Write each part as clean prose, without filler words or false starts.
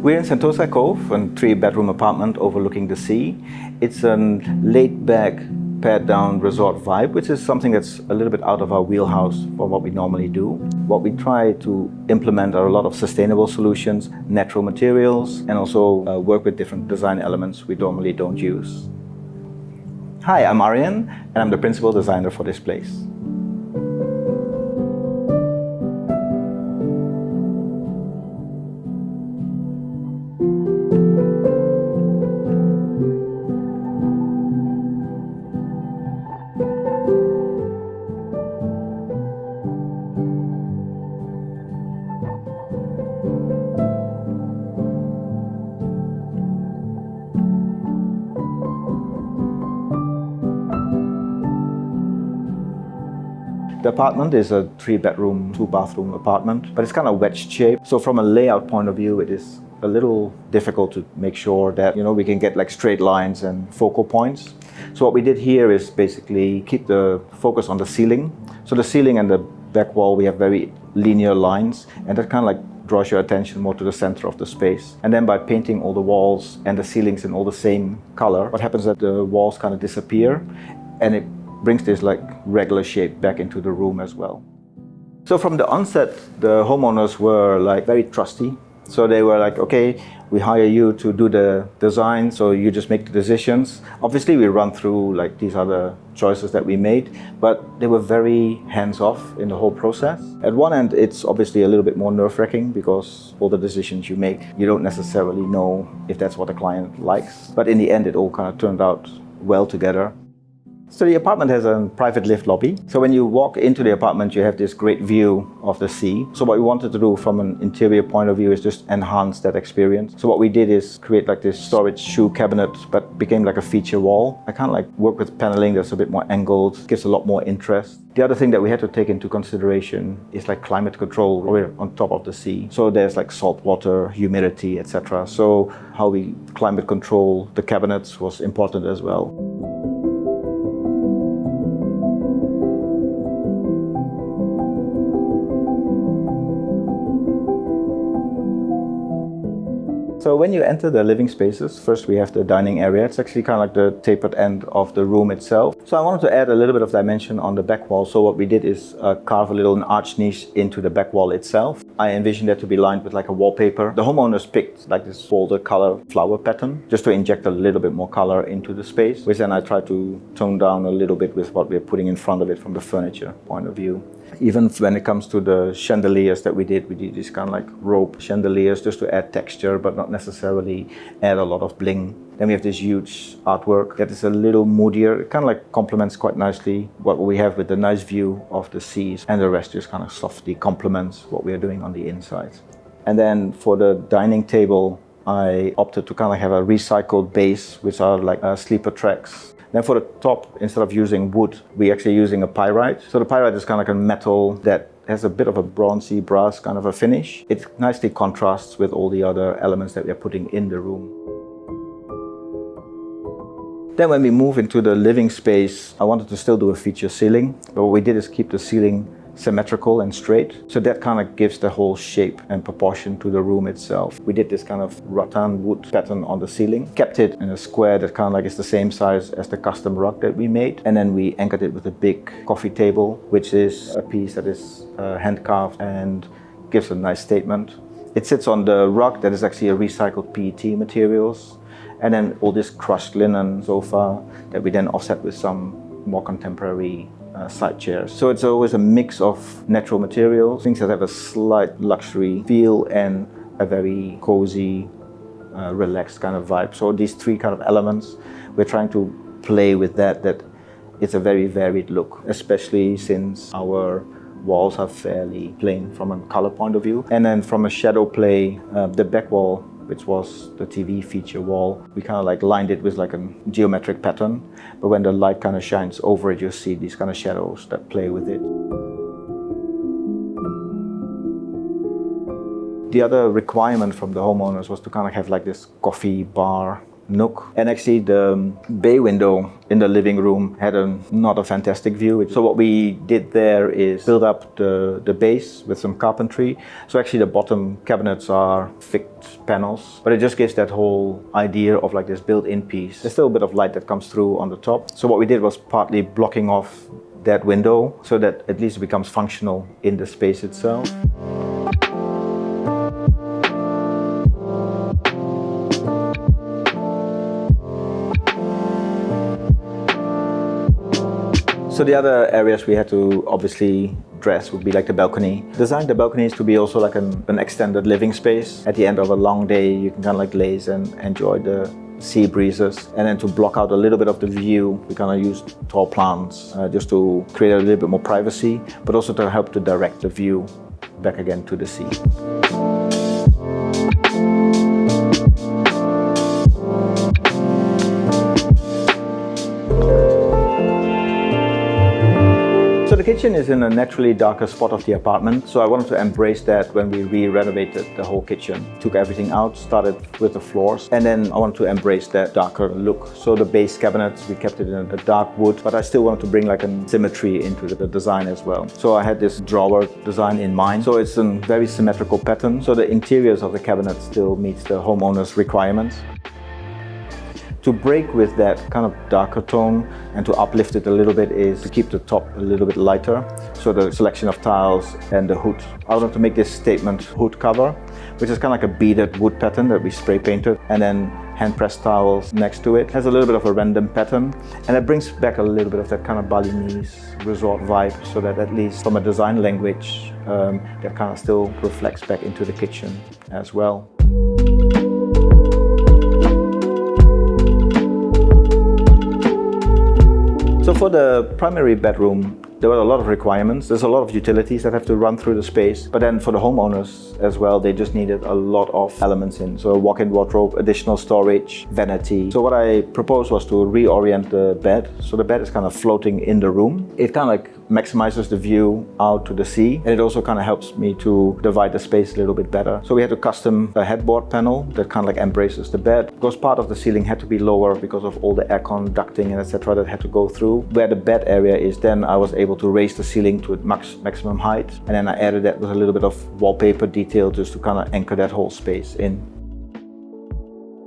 We're in Sentosa Cove, a 3-bedroom apartment overlooking the sea. It's a laid-back, pared-down resort vibe, which is something that's a little bit out of our wheelhouse for what we normally do. What we try to implement are a lot of sustainable solutions, natural materials, and also work with different design elements we normally don't use. Hi, I'm Arjan, and I'm the principal designer for this place. The apartment is a 3-bedroom, 2-bathroom apartment, but it's kind of wedge shaped. So from a layout point of view, it is a little difficult to make sure that we can get like straight lines and focal points. So what we did here is basically keep the focus on the ceiling. So the ceiling and the back wall, we have very linear lines, and that kind of like draws your attention more to the center of the space. And then by painting all the walls and the ceilings in all the same color, what happens is that the walls kind of disappear, and it brings this like regular shape back into the room as well. So from the onset, the homeowners were like very trusty. So they were like, okay, we hire you to do the design, so you just make the decisions. Obviously we run through like these other choices that we made, but they were very hands-off in the whole process. At one end, it's obviously a little bit more nerve-wracking because all the decisions you make, you don't necessarily know if that's what the client likes. But in the end, it all kind of turned out well together. So the apartment has a private lift lobby. So when you walk into the apartment, you have this great view of the sea. So what we wanted to do from an interior point of view is just enhance that experience. So what we did is create like this storage shoe cabinet, but became like a feature wall. I kind of like work with paneling that's a bit more angled, gives a lot more interest. The other thing that we had to take into consideration is like climate control. We're on top of the sea. So there's like salt water, humidity, etc. So how we climate control the cabinets was important as well. So when you enter the living spaces, first we have the dining area. It's actually kind of like the tapered end of the room itself. So I wanted to add a little bit of dimension on the back wall. So what we did is carve a little arch niche into the back wall itself. I envisioned that to be lined with like a wallpaper. The homeowners picked like this bolder color flower pattern just to inject a little bit more color into the space, which then I tried to tone down a little bit with what we're putting in front of it from the furniture point of view. Even when it comes to the chandeliers that we did these kind of like rope chandeliers just to add texture, but not necessarily add a lot of bling. Then we have this huge artwork that is a little moodier. It kind of like complements quite nicely what we have with the nice view of the seas, and the rest just kind of softly complements what we are doing on the inside. And then for the dining table, I opted to kind of have a recycled base, which are like sleeper tracks. Then for the top, instead of using wood, we're actually using a pyrite. So the pyrite is kind of like a metal that has a bit of a bronzy brass kind of a finish. It nicely contrasts with all the other elements that we're putting in the room. Then when we move into the living space, I wanted to still do a feature ceiling. But what we did is keep the ceiling symmetrical and straight. So that kind of gives the whole shape and proportion to the room itself. We did this kind of rattan wood pattern on the ceiling, kept it in a square that kind of like is the same size as the custom rug that we made. And then we anchored it with a big coffee table, which is a piece that is hand-carved and gives a nice statement. It sits on the rug that is actually a recycled PET materials. And then all this crushed linen sofa that we then offset with some more contemporary side chairs. So it's always a mix of natural materials, things that have a slight luxury feel and a very cozy, relaxed kind of vibe. So these three kind of elements, we're trying to play with that it's a very varied look, especially since our walls are fairly plain from a color point of view. And then from a shadow play, the back wall, which was the TV feature wall, we kind of like lined it with like a geometric pattern. But when the light kind of shines over it, you see these kind of shadows that play with it. The other requirement from the homeowners was to kind of have like this coffee bar Nook. And actually the bay window in the living room had not a fantastic view. So what we did there is build up the base with some carpentry. So actually the bottom cabinets are fixed panels, but it just gives that whole idea of like this built-in piece. There's still a bit of light that comes through on the top. So what we did was partly blocking off that window so that at least it becomes functional in the space itself. So the other areas we had to obviously dress would be like the balcony. Designed the balconies to be also like an extended living space. At the end of a long day, you can kind of like laze and enjoy the sea breezes. And then to block out a little bit of the view, we kind of used tall plants just to create a little bit more privacy, but also to help to direct the view back again to the sea. So the kitchen is in a naturally darker spot of the apartment, so I wanted to embrace that when we re-renovated the whole kitchen. Took everything out, started with the floors, and then I wanted to embrace that darker look. So the base cabinets, we kept it in a dark wood, but I still wanted to bring like a symmetry into the design as well. So I had this drawer design in mind, so it's a very symmetrical pattern, so the interiors of the cabinet still meets the homeowner's requirements. To break with that kind of darker tone and to uplift it a little bit is to keep the top a little bit lighter. So the selection of tiles and the hood. I wanted to make this statement hood cover, which is kind of like a beaded wood pattern that we spray painted, and then hand-pressed tiles next to it. It has a little bit of a random pattern, and it brings back a little bit of that kind of Balinese resort vibe, so that at least from a design language, that kind of still reflects back into the kitchen as well. So for the primary bedroom, there were a lot of requirements. There's a lot of utilities that have to run through the space. But then for the homeowners as well, they just needed a lot of elements in. So a walk-in wardrobe, additional storage, vanity. So what I proposed was to reorient the bed. So the bed is kind of floating in the room. It kind of like maximizes the view out to the sea. And it also kind of helps me to divide the space a little bit better. So we had to custom a headboard panel that kind of like embraces the bed. Because part of the ceiling had to be lower because of all the aircon ducting and etc. that had to go through. Where the bed area is, then I was able to raise the ceiling to maximum height, and then I added that with a little bit of wallpaper detail just to kind of anchor that whole space in.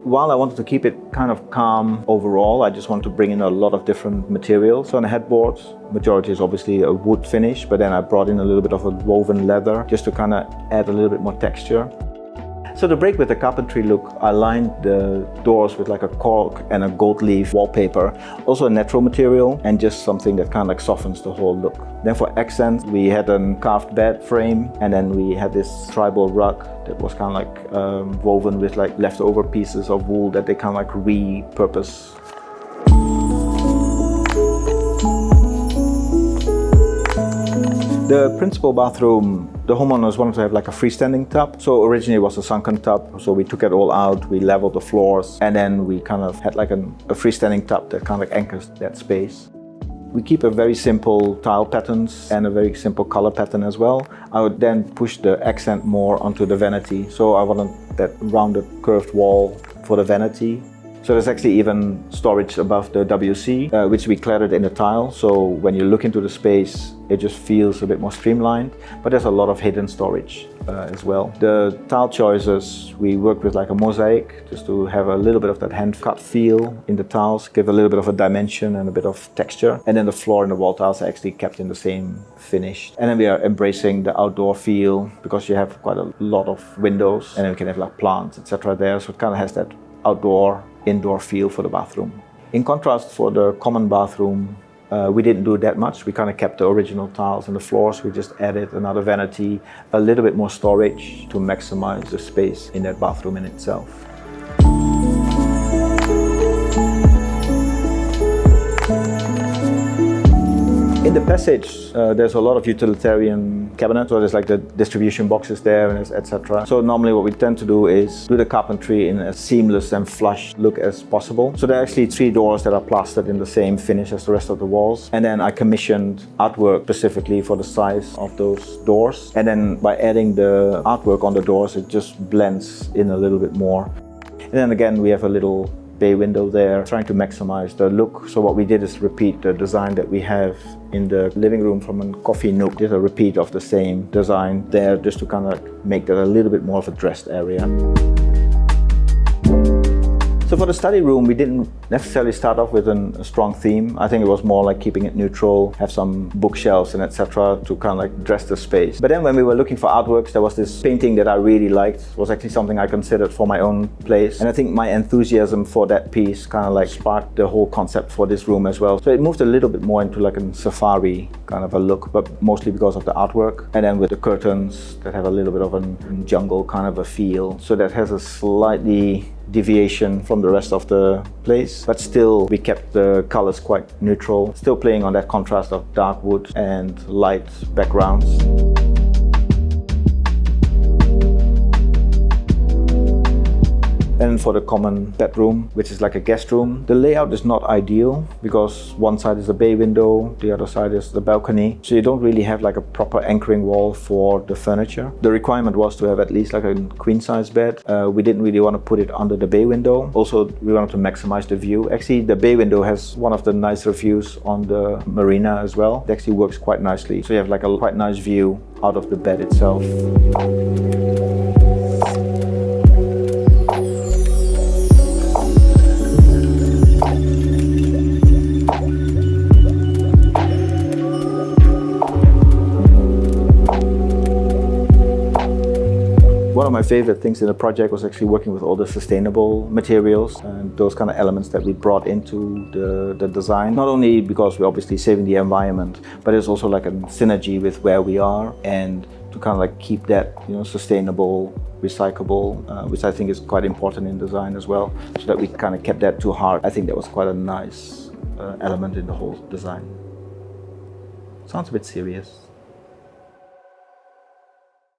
While I wanted to keep it kind of calm overall, I just wanted to bring in a lot of different materials. So on the headboard, majority is obviously a wood finish, but then I brought in a little bit of a woven leather just to kind of add a little bit more texture. So to break with the carpentry look, I lined the doors with like a cork and a gold leaf wallpaper, also a natural material and just something that kind of like softens the whole look. Then for accents, we had a carved bed frame, and then we had this tribal rug that was kind of like woven with like leftover pieces of wool that they kind of like repurpose. The principal bathroom, the homeowners wanted to have like a freestanding tub. So originally it was a sunken tub, so we took it all out, we leveled the floors, and then we kind of had like a freestanding tub that kind of like anchors that space. We keep a very simple tile patterns and a very simple color pattern as well. I would then push the accent more onto the vanity. So I wanted that rounded curved wall for the vanity. So there's actually even storage above the WC, which we cladded in the tile. So when you look into the space, it just feels a bit more streamlined, but there's a lot of hidden storage as well. The tile choices, we worked with like a mosaic just to have a little bit of that hand cut feel in the tiles, give a little bit of a dimension and a bit of texture. And then the floor and the wall tiles are actually kept in the same finish. And then we are embracing the outdoor feel because you have quite a lot of windows, and then we can have like plants, etc. there. So it kind of has that outdoor, indoor feel for the bathroom. In contrast, for the common bathroom, we didn't do that much. We kind of kept the original tiles and the floors. We just added another vanity, a little bit more storage to maximize the space in that bathroom in itself. In the passage, there's a lot of utilitarian cabinets, so there's like the distribution boxes there, and etc. So normally what we tend to do is do the carpentry in as seamless and flush look as possible. So there are actually 3 doors that are plastered in the same finish as the rest of the walls. And then I commissioned artwork specifically for the size of those doors. And then by adding the artwork on the doors, it just blends in a little bit more. And then again, we have a little bay window there, trying to maximize the look. So what we did is repeat the design that we have in the living room from a coffee nook. Did a repeat of the same design there just to kind of make that a little bit more of a dressed area. So for the study room, we didn't necessarily start off with a strong theme. I think it was more like keeping it neutral, have some bookshelves and etc. to kind of like dress the space. But then when we were looking for artworks, there was this painting that I really liked. It was actually something I considered for my own place. And I think my enthusiasm for that piece kind of like sparked the whole concept for this room as well. So it moved a little bit more into like a safari kind of a look, but mostly because of the artwork. And then with the curtains that have a little bit of a jungle kind of a feel. So that has a slightly deviation from the rest of the place, but still we kept the colors quite neutral, still playing on that contrast of dark wood and light backgrounds. And for the common bedroom, which is like a guest room, the layout is not ideal because one side is a bay window, the other side is the balcony. So you don't really have like a proper anchoring wall for the furniture. The requirement was to have at least like a queen size bed. We didn't really want to put it under the bay window. Also, we wanted to maximize the view. Actually, the bay window has one of the nicer views on the marina as well. It actually works quite nicely. So you have like a quite nice view out of the bed itself. One of my favorite things in the project was actually working with all the sustainable materials and those kind of elements that we brought into the design. Not only because we're obviously saving the environment, but it's also like a synergy with where we are and to kind of like keep that, you know, sustainable, recyclable, which I think is quite important in design as well, so that we kind of kept that to heart. I think that was quite a nice element in the whole design. Sounds a bit serious.